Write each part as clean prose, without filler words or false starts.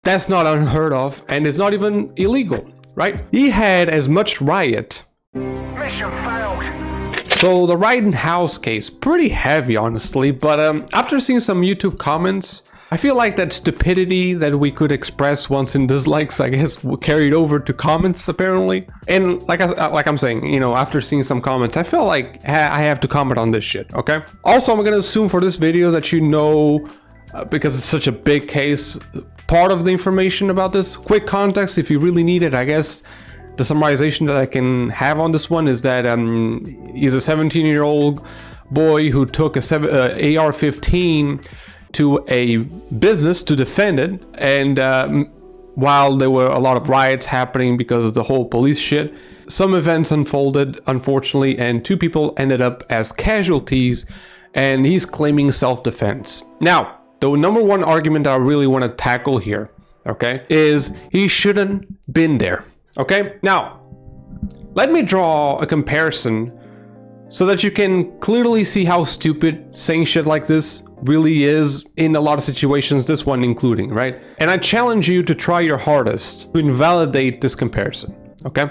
That's not unheard of, and it's not even illegal, right? He had as much riot. Mission failed. So the Rittenhouse case, pretty heavy honestly, but after seeing some YouTube comments, I feel like that stupidity that we could express once in dislikes, I guess, carried over to comments apparently. And like I'm saying, you know, after seeing some comments, I felt like I have to comment on this shit, okay? Also, I'm gonna assume for this video that you know, because it's such a big case, part of the information about this. Quick context if you really need it, I guess. The summarization that I can have on this one is that he's a 17-year-old boy who took a AR-15 to a business to defend it, and while there were a lot of riots happening because of the whole police shit, some events unfolded unfortunately, and 2 people ended up as casualties, and he's claiming self-defense. Now, the number one argument that I really want to tackle here, okay, is he shouldn't been there. Okay, now let me draw a comparison so that you can clearly see how stupid saying shit like this really is in a lot of situations, this one including, right? And I challenge you to try your hardest to invalidate this comparison, okay?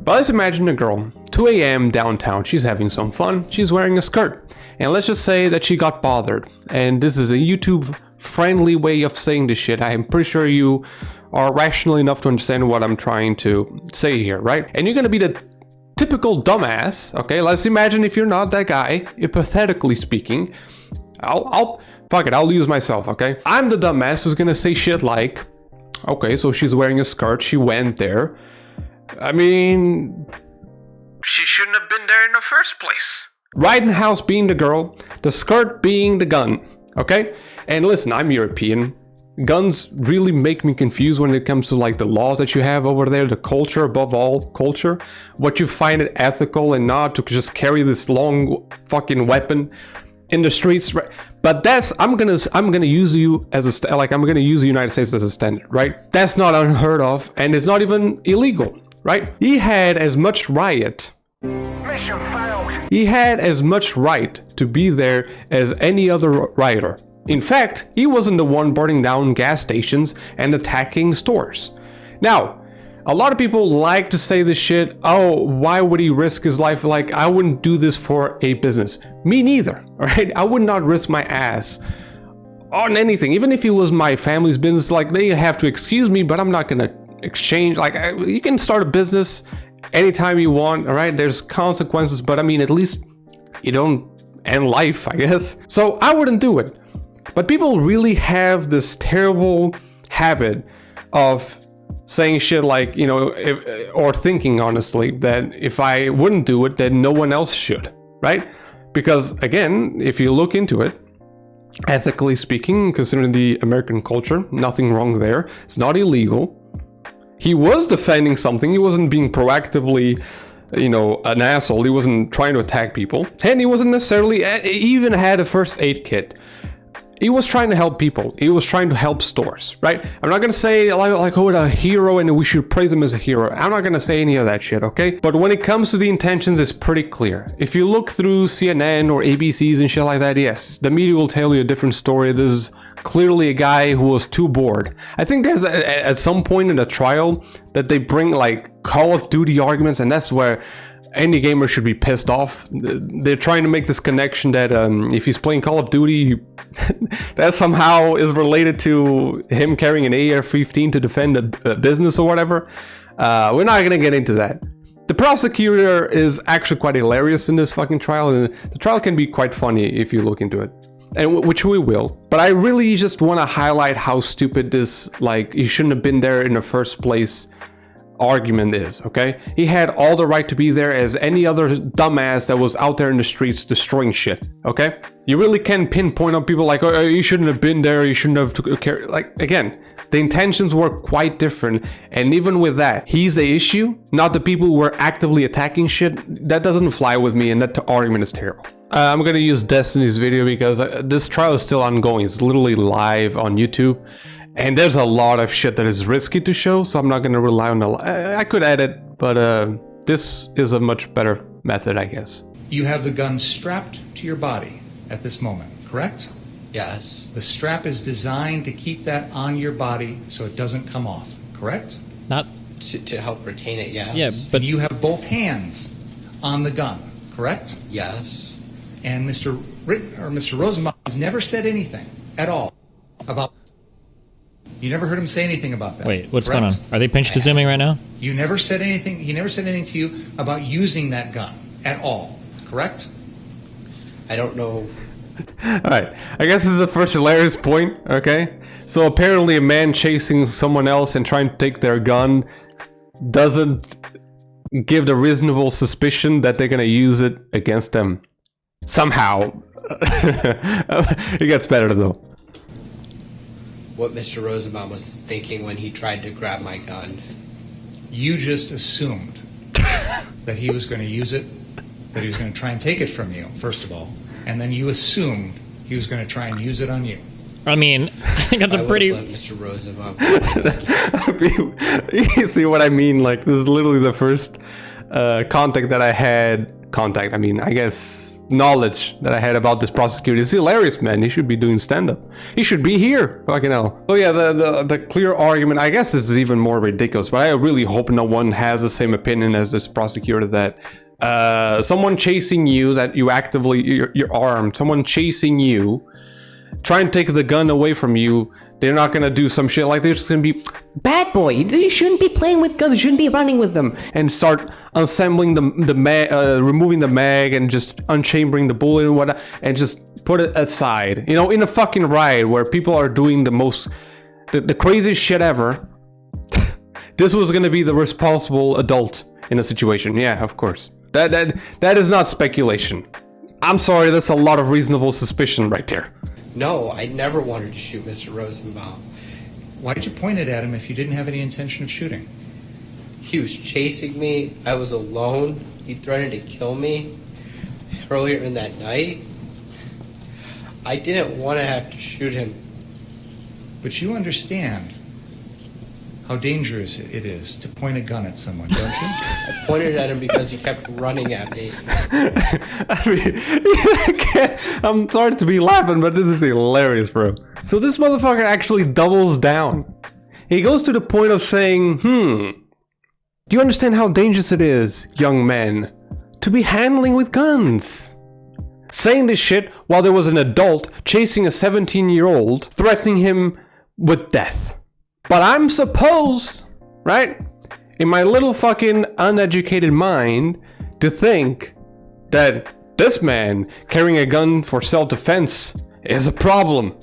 But let's imagine a girl, 2 a.m. downtown, she's having some fun, she's wearing a skirt, and let's just say that she got bothered, and this is a YouTube friendly way of saying this shit. I'm pretty sure you are rational enough to understand what I'm trying to say here, right? And you're gonna be the typical dumbass, okay? Let's imagine if you're not that guy, hypothetically speaking. Fuck it, I'll use myself, okay? I'm the dumbass who's gonna say shit like, okay, so she's wearing a skirt, she went there. I mean, She shouldn't have been there in the first place. Rittenhouse being the girl, the skirt being the gun, okay? And listen, I'm European. Guns really make me confused when it comes to like the laws that you have over there, the culture, above all culture, what you find it ethical and not to just carry this long fucking weapon in the streets, right? But that's, I'm gonna use you as a, I'm gonna use the United States as a standard, right? That's not unheard of, and it's not even illegal, right? He had as much riot. Mission failed. He had as much right to be there as any other rioter. In fact, he wasn't the one burning down gas stations and attacking stores. Now, a lot of people like to say this shit, oh, why would he risk his life? Like, I wouldn't do this for a business. Me neither, right? I would not risk my ass on anything. Even if it was my family's business, like, they have to excuse me, but I'm not gonna exchange. Like, you can start a business anytime you want, all right? There's consequences, but I mean, at least you don't end life, I guess. So I wouldn't do it. But people really have this terrible habit of saying shit like, you know, or thinking honestly that if I wouldn't do it, then no one else should, right? Because again, if you look into it, ethically speaking, considering the American culture, nothing wrong there. It's not illegal. He was defending something. He wasn't being proactively, you know, an asshole. He wasn't trying to attack people. And he wasn't necessarily, he even had a first aid kit. He was trying to help people. He was trying to help stores, right? I'm not gonna say like oh, a hero and we should praise him as a hero. I'm not gonna say any of that shit, okay? But when it comes to the intentions, it's pretty clear. If you look through CNN or ABCs and shit like that, yes, the media will tell you a different story. This is clearly a guy who was too bored. I think there's at some point in the trial that they bring like Call of Duty arguments, and that's where any gamer should be pissed off. They're trying to make this connection that if he's playing Call of Duty, that somehow is related to him carrying an AR-15 to defend a business or whatever. We're not gonna get into that. The prosecutor is actually quite hilarious in this fucking trial, and the trial can be quite funny if you look into it, and which we will. But I really just want to highlight how stupid this, like, you shouldn't have been there in the first place argument is, okay? He had all the right to be there as any other dumbass that was out there in the streets destroying shit, okay? You really can pinpoint on people like, oh, you shouldn't have been there, you shouldn't have like, again, the intentions were quite different, and even with that, he's the issue, not the people who were actively attacking shit. That doesn't fly with me, and that argument is terrible. I'm gonna use Destiny's video because this trial is still ongoing. It's literally live on YouTube. And there's a lot of shit that is risky to show, so I'm not going to rely on I could edit, but this is a much better method, I guess. You have the gun strapped to your body at this moment, correct? Yes. The strap is designed to keep that on your body so it doesn't come off, correct? Not. To help retain it, yes. Yeah, But but you have both hands on the gun, correct? Yes. And Mr. Rosenbaum has never said anything at all about. You never heard him say anything about that. wait, what's correct? going on? Are they pinch to zooming right now? You never said anything. He never said anything to you about using that gun at all, correct? I don't know. Alright, I guess this is the first hilarious point, okay? So apparently a man chasing someone else and trying to take their gun doesn't give the reasonable suspicion that they're gonna use it against them. Somehow. It gets better though. What Mr. Rosenbaum was thinking when he tried to grab my gun. You just assumed that he was going to use it, that he was going to try and take it from you, first of all, and then you assumed he was going to try and use it on you. I mean, I think that's I a would pretty. let Mr. Rosenbaum. You see what I mean? Like, this is literally the first contact that I had. I mean, I guess knowledge that I had about this prosecutor. It's hilarious, man. He should be doing stand-up. He should be here. Fucking hell. Oh yeah, the clear argument, I guess this is even more ridiculous, but I really hope no one has the same opinion as this prosecutor that someone chasing you, that you actively, you're armed, someone chasing you, trying to take the gun away from you, they're not gonna do some shit like they're just gonna be bad boy. You shouldn't be playing with guns. You shouldn't be running with them, and start assembling the mag, removing the mag, and just unchambering the bullet and whatnot, and just put it aside. You know, in a fucking riot where people are doing the craziest shit ever. This was gonna be the responsible adult in a situation. Yeah, of course. That is not speculation. I'm sorry. That's a lot of reasonable suspicion right there. No, I never wanted to shoot Mr. Rosenbaum. Why did you point it at him if you didn't have any intention of shooting? He was chasing me. I was alone. He threatened to kill me earlier in that night. I didn't want to have to shoot him. But you understand how dangerous it is to point a gun at someone, don't you? I pointed at him because he kept running at me. I mean, I'm sorry to be laughing, but this is hilarious, bro. So this motherfucker actually doubles down. He goes to the point of saying, do you understand how dangerous it is, young men, to be handling with guns? Saying this shit while there was an adult chasing a 17-year-old, threatening him with death. But I'm supposed, right, in my little fucking uneducated mind, to think that this man carrying a gun for self-defense is a problem.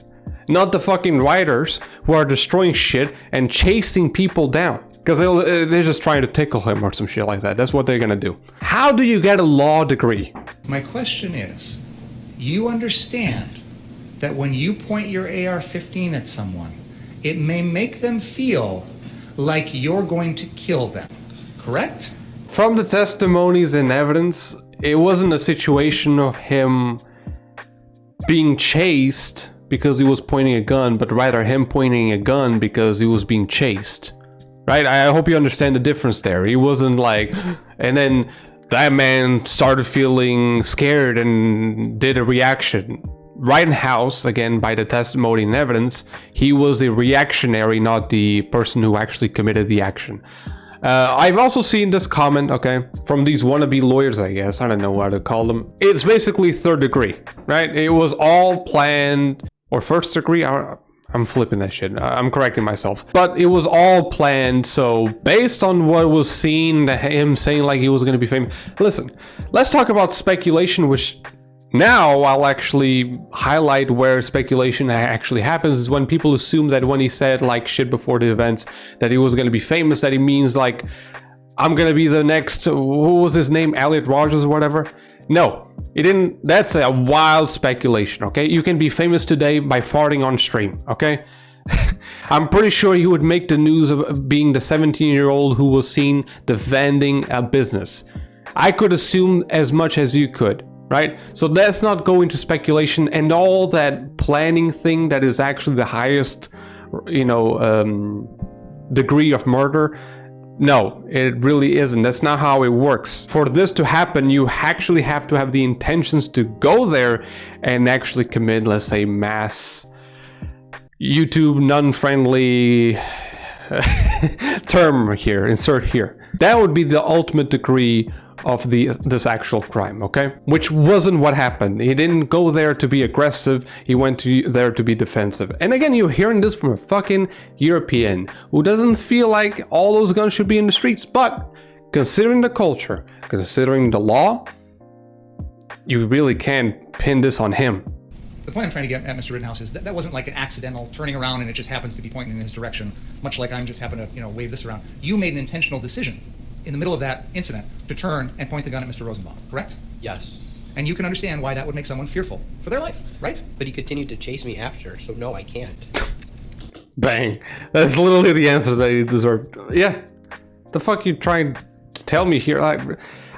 Not the fucking rioters who are destroying shit and chasing people down. Because they're just trying to tickle him or some shit like that. That's what they're gonna do. How do you get a law degree? My question is, you understand that when you point your AR-15 at someone, it may make them feel like you're going to kill them, correct? From the testimonies and evidence, it wasn't a situation of him being chased because he was pointing a gun, but rather him pointing a gun because he was being chased. Right? I hope you understand the difference there. He wasn't like, and then that man started feeling scared and did a reaction. Rittenhouse, again, by the testimony and evidence, he was a reactionary, not the person who actually committed the action. I've also seen this comment, okay, from these wannabe lawyers, I guess. I don't know what to call them. It's basically third degree, right? It was all planned, or first degree. I'm flipping that shit. I'm correcting myself. But it was all planned, so based on what was seen, him saying like he was going to be famous. Listen, let's talk about speculation, which now I'll actually highlight where speculation actually happens is when people assume that when he said like shit before the events that he was going to be famous, that he means like, I'm going to be the next, who was his name? Elliot Rogers or whatever. No, he didn't. That's a wild speculation, okay? You can be famous today by farting on stream, okay? I'm pretty sure he would make the news of being the 17-year-old who was seen defending a business. I could assume as much as you could. Right? So let's not go into speculation and all that planning thing that is actually the highest, degree of murder. No, it really isn't. That's not how it works. For this to happen, you actually have to have the intentions to go there and actually commit, let's say, mass YouTube non-friendly term here, insert here. That would be the ultimate degree of this actual crime, okay? Which wasn't what happened. He didn't go there to be aggressive, he went there to be defensive. And again, you're hearing this from a fucking European who doesn't feel like all those guns should be in the streets, but considering the culture, considering the law, you really can't pin this on him. The point I'm trying to get at, Mr. Rittenhouse, is that wasn't like an accidental turning around and it just happens to be pointing in his direction, much like I'm just happen to, wave this around. You made an intentional decision in the middle of that incident to turn and point the gun at Mr. Rosenbaum, correct? Yes. And you can understand why that would make someone fearful for their life, right? But he continued to chase me after, so no, I can't. Bang. That's literally the answer that he deserved. Yeah. The fuck you trying to tell me here? Like,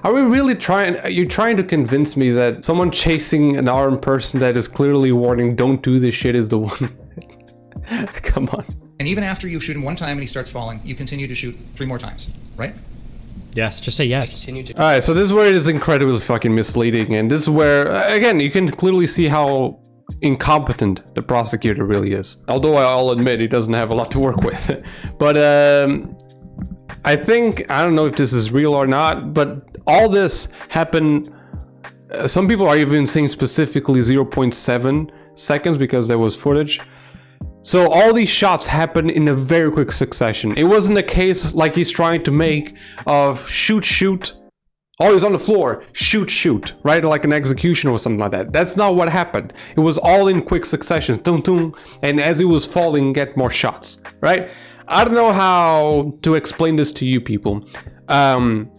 are we really trying? Are you trying to convince me that someone chasing an armed person that is clearly warning, don't do this shit, is the one? Come on. And even after you shoot him one time and he starts falling, you continue to shoot 3 more times, right? Yes, just say yes. Alright, so this is where it is incredibly fucking misleading, and this is where, again, you can clearly see how incompetent the prosecutor really is. Although I'll admit he doesn't have a lot to work with. But I think, I don't know if this is real or not, but all this happened, some people are even saying specifically 0.7 seconds because there was footage. So all these shots happened in a very quick succession. It wasn't a case like he's trying to make of shoot, oh, he's on the floor, shoot, right? Like an execution or something like that. That's not what happened. It was all in quick succession, and as he was falling, get more shots, right? I don't know how to explain this to you people. Guns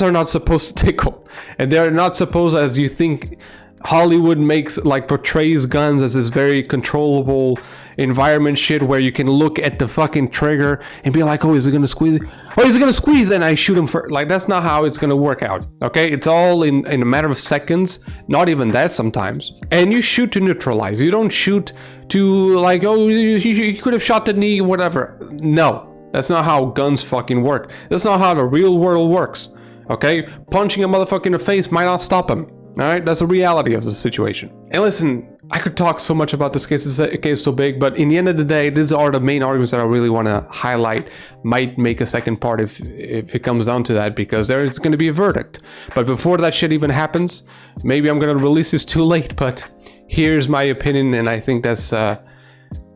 are not supposed to tickle, and they're not supposed, as you think, Hollywood portrays guns as this very controllable environment shit where you can look at the fucking trigger and be like, oh, is it gonna squeeze? Oh, is it gonna squeeze? And I shoot him for, like, that's not how it's gonna work out, okay? It's all in a matter of seconds, not even that sometimes. And you shoot to neutralize. You don't shoot to, like, oh, you could have shot the knee, whatever. No, that's not how guns fucking work. That's not how the real world works, okay? Punching a motherfucker in the face might not stop him. Alright, that's the reality of the situation. And listen, I could talk so much about this case, this case is so big, but in the end of the day, these are the main arguments that I really want to highlight. Might make a second part if it comes down to that, because there is going to be a verdict. But before that shit even happens, maybe I'm going to release this too late, but here's my opinion, and I think that's, I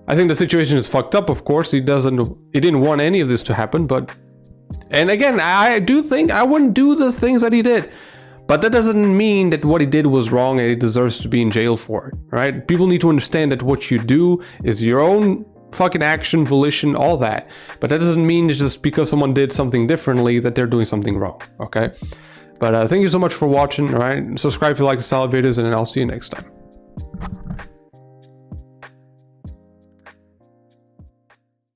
think the situation is fucked up, of course. He didn't want any of this to happen, but, and again, I do think I wouldn't do the things that he did. But that doesn't mean that what he did was wrong and he deserves to be in jail for it, right? People need to understand that what you do is your own fucking action, volition, all that. But that doesn't mean just because someone did something differently that they're doing something wrong, okay? But thank you so much for watching, all right? Subscribe if you like the style of videos, and then I'll see you next time.